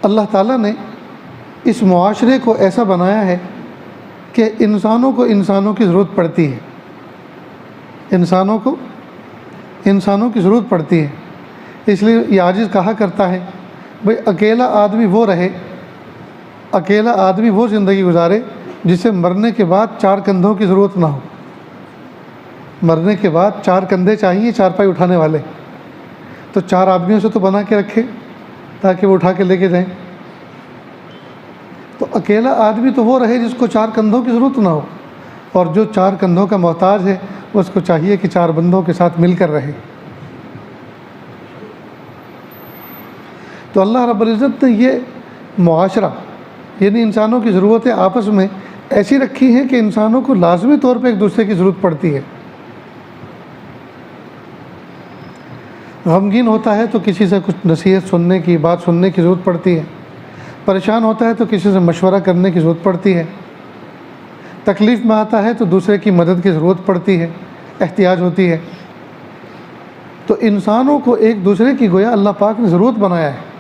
اللہ تعالیٰ نے اس معاشرے کو ایسا بنایا ہے کہ انسانوں کو انسانوں کی ضرورت پڑتی ہے، انسانوں کو انسانوں کی ضرورت پڑتی ہے۔ اس لیے یہ عاجز کہا کرتا ہے بھئی اکیلا آدمی وہ رہے، اکیلا آدمی وہ زندگی گزارے جسے مرنے کے بعد 4 کندھوں کی ضرورت نہ ہو۔ مرنے کے بعد 4 کندھے چاہیے چارپائی اٹھانے والے، تو 4 آدمیوں سے تو بنا کے رکھے تاکہ وہ اٹھا کے لے کے جائیں۔ تو اکیلا آدمی تو وہ رہے جس کو 4 کندھوں کی ضرورت نہ ہو، اور جو 4 کندھوں کا محتاج ہے اس کو چاہیے کہ 4 بندوں کے ساتھ مل کر رہے۔ تو اللہ رب العزت نے یہ معاشرہ یعنی انسانوں کی ضرورتیں آپس میں ایسی رکھی ہیں کہ انسانوں کو لازمی طور پہ ایک دوسرے کی ضرورت پڑتی ہے۔ غمگین ہوتا ہے تو کسی سے کچھ نصیحت سننے کی، بات سننے کی ضرورت پڑتی ہے، پریشان ہوتا ہے تو کسی سے مشورہ کرنے کی ضرورت پڑتی ہے، تکلیف میں آتا ہے تو دوسرے کی مدد کی ضرورت پڑتی ہے، احتیاج ہوتی ہے۔ تو انسانوں کو ایک دوسرے کی گویا اللہ پاک نے ضرورت بنایا ہے۔